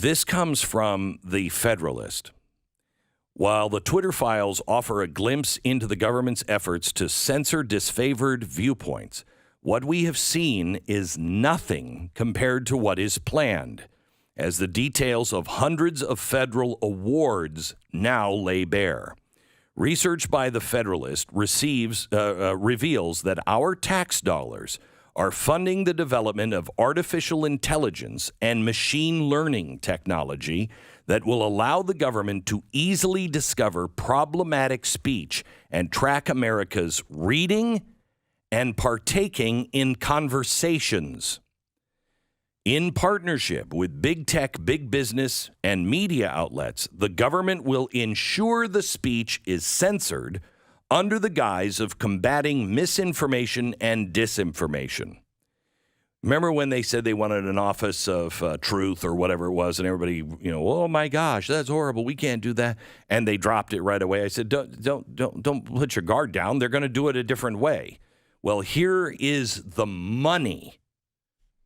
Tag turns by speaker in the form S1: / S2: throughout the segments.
S1: This comes from the Federalist. While the Twitter files offer a glimpse into the government's efforts to censor disfavored viewpoints, what we have seen is nothing compared to what is planned, as the details of hundreds of federal awards now lay bare. Research by the Federalist reveals that our tax dollars are funding the development of artificial intelligence and machine learning technology that will allow the government to easily discover problematic speech and track America's reading and partaking in conversations. In partnership with big tech, big business, and media outlets, the government will ensure the speech is censored under the guise of combating misinformation and disinformation. Remember when they said they wanted an office of truth or whatever it was, and everybody, oh my gosh, that's horrible. We can't do that. And they dropped it right away. I said, don't put your guard down. They're going to do it a different way. Well, here is the money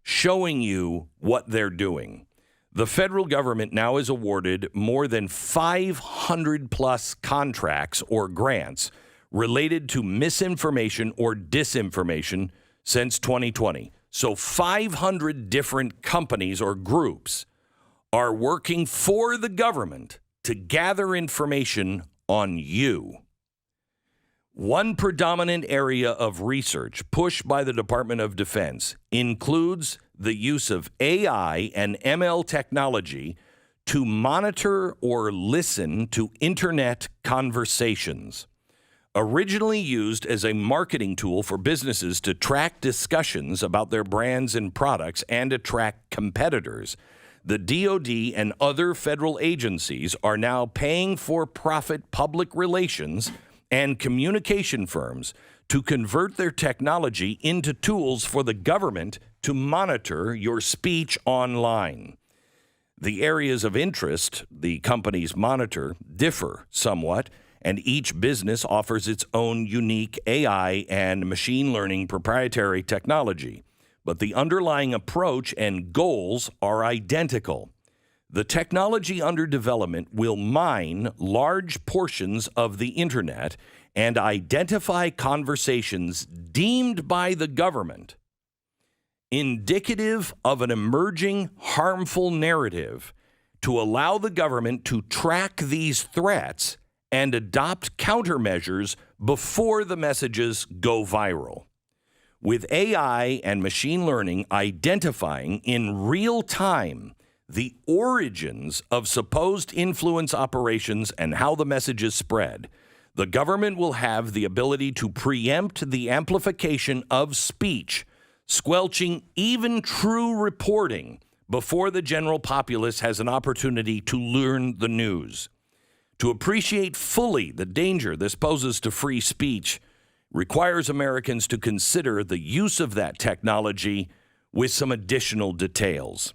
S1: showing you what they're doing. The federal government now is awarded more than 500 plus contracts or grants related to misinformation or disinformation since 2020. So 500 different companies or groups are working for the government to gather information on you. One predominant area of research pushed by the Department of Defense includes the use of AI and ML technology to monitor or listen to internet conversations. Originally used as a marketing tool for businesses to track discussions about their brands and products and attract competitors, the DoD and other federal agencies are now paying for-profit public relations and communication firms to convert their technology into tools for the government to monitor your speech online. The areas of interest the companies monitor differ somewhat, and each business offers its own unique AI and machine learning proprietary technology. But the underlying approach and goals are identical. The technology under development will mine large portions of the internet and identify conversations deemed by the government indicative of an emerging harmful narrative to allow the government to track these threats and adopt countermeasures before the messages go viral. With AI and machine learning identifying in real time the origins of supposed influence operations and how the messages spread, the government will have the ability to preempt the amplification of speech, squelching even true reporting before the general populace has an opportunity to learn the news. To appreciate fully the danger this poses to free speech requires Americans to consider the use of that technology with some additional details.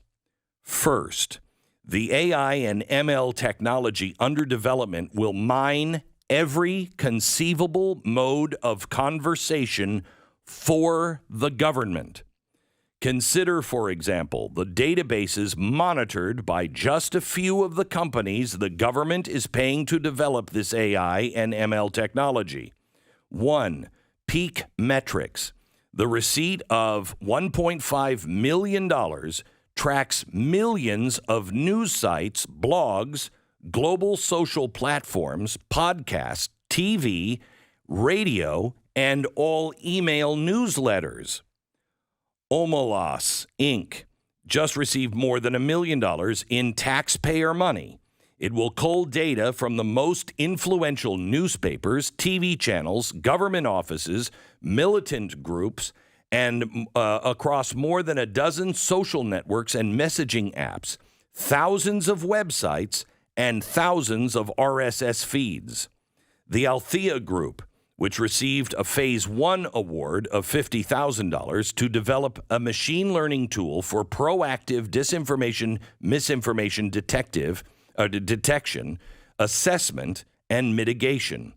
S1: First, the AI and ML technology under development will mine every conceivable mode of conversation for the government. Consider, for example, the databases monitored by just a few of the companies the government is paying to develop this AI and ML technology. 1. Peak Metrics. The receipt of $1.5 million tracks millions of news sites, blogs, global social platforms, podcasts, TV, radio, and all email newsletters. Omolas, Inc. just received more than $1 million in taxpayer money. It will cull data from the most influential newspapers, TV channels, government offices, militant groups, and across more than a dozen social networks and messaging apps, thousands of websites, and thousands of RSS feeds. The Althea Group, which received a Phase 1 award of $50,000 to develop a machine learning tool for proactive disinformation, misinformation detection, assessment, and mitigation.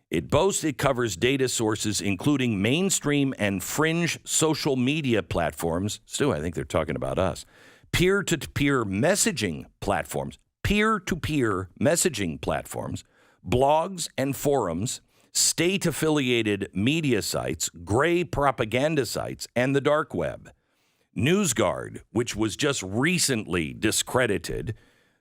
S1: It boasts it covers data sources including mainstream and fringe social media platforms. Stu, I think they're talking about us. peer-to-peer messaging platforms, blogs and forums, state-affiliated media sites, gray propaganda sites, and the dark web. NewsGuard, which was just recently discredited,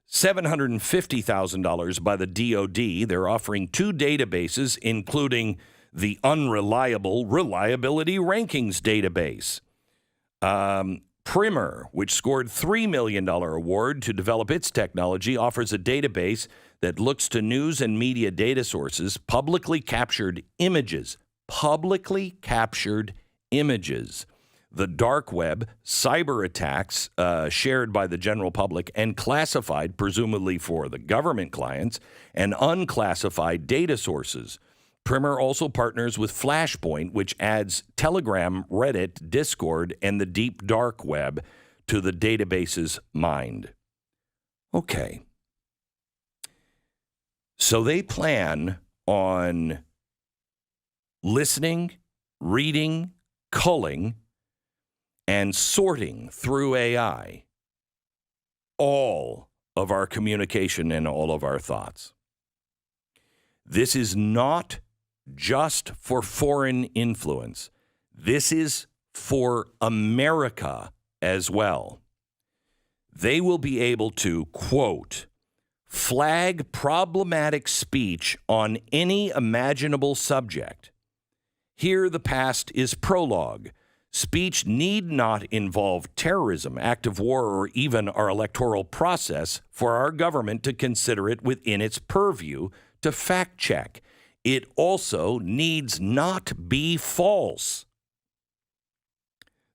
S1: $750,000 by the DOD. They're offering 2 databases, including the unreliable Reliability Rankings database. Primer, which scored $3 million award to develop its technology, offers a database that looks to news and media data sources, publicly captured images, the dark web, cyber attacks shared by the general public and classified, presumably for the government clients, and unclassified data sources. Primer also partners with Flashpoint, which adds Telegram, Reddit, Discord, and the deep dark web to the database's mind. Okay. So they plan on listening, reading, culling, and sorting through AI all of our communication and all of our thoughts. This is not just for foreign influence. This is for America as well. They will be able to, quote, flag problematic speech on any imaginable subject. Here the past is prologue. Speech need not involve terrorism, act of war, or even our electoral process for our government to consider it within its purview to fact check. It also needs not be false.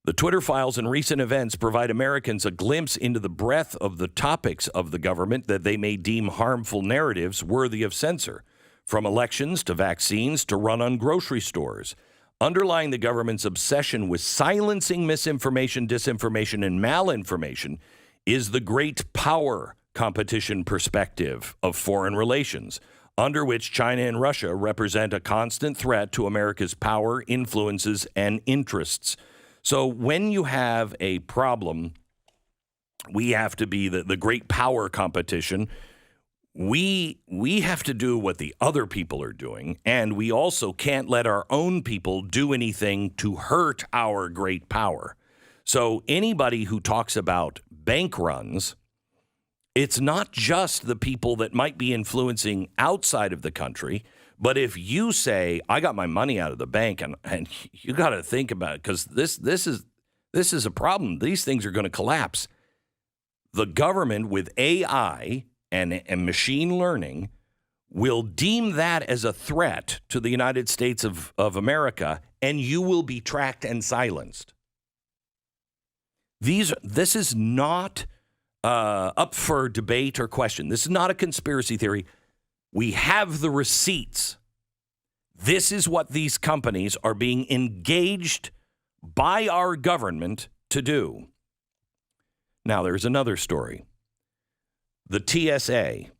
S1: The Twitter files and recent events provide Americans a glimpse into the breadth of the topics of the government that they may deem harmful narratives worthy of censor, from elections to vaccines to run on grocery stores. Underlying the government's obsession with silencing misinformation, disinformation, and malinformation is the great power competition perspective of foreign relations, under which China and Russia represent a constant threat to America's power, influences, and interests. So when you have a problem, we have to be the great power competition. We have to do what the other people are doing, and we also can't let our own people do anything to hurt our great power. So anybody who talks about bank runs, it's not just the people that might be influencing outside of the country, but if you say, I got my money out of the bank, and you got to think about it, because this is a problem. These things are going to collapse. The government with AI and machine learning will deem that as a threat to the United States of America, and you will be tracked and silenced. This is not up for debate or question. This is not a conspiracy theory. We have the receipts. This is what these companies are being engaged by our government to do. Now, there's another story. The TSA,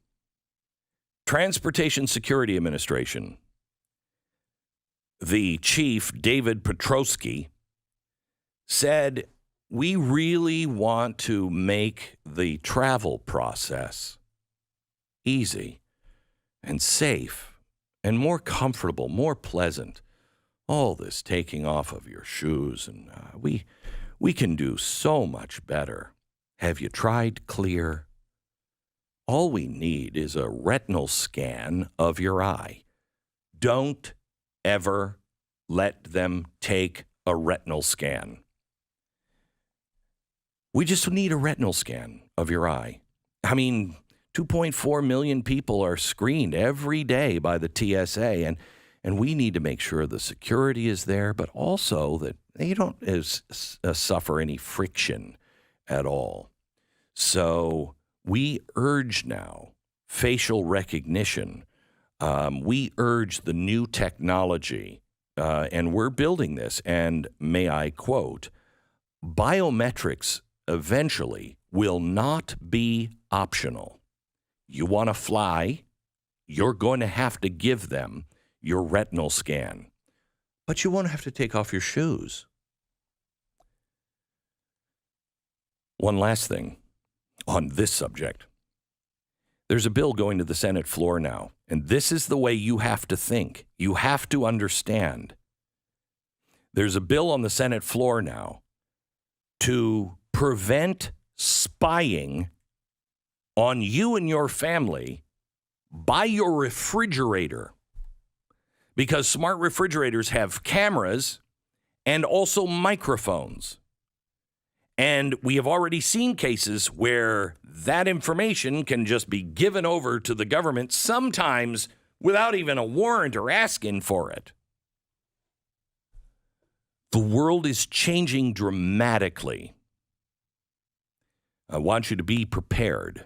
S1: Transportation Security Administration, the chief, David Petrosky, said, we really want to make the travel process easy and safe and more comfortable, more pleasant. All this taking off of your shoes, and we can do so much better. Have you tried Clear? All we need is a retinal scan of your eye. Don't ever let them take a retinal scan. We just need a retinal scan of your eye. I mean, 2.4 million people are screened every day by the TSA, and we need to make sure the security is there, but also that they don't suffer any friction at all. So we urge now facial recognition. We urge the new technology, and we're building this. And may I quote, biometrics eventually will not be optional. You want to fly, you're going to have to give them your retinal scan. But you won't have to take off your shoes. One last thing on this subject. There's a bill going to the Senate floor now, and this is the way you have to think. You have to understand. There's a bill on the Senate floor now to prevent spying on you and your family by your refrigerator, because smart refrigerators have cameras and also microphones. And we have already seen cases where that information can just be given over to the government, sometimes without even a warrant or asking for it. The world is changing dramatically. I want you to be prepared.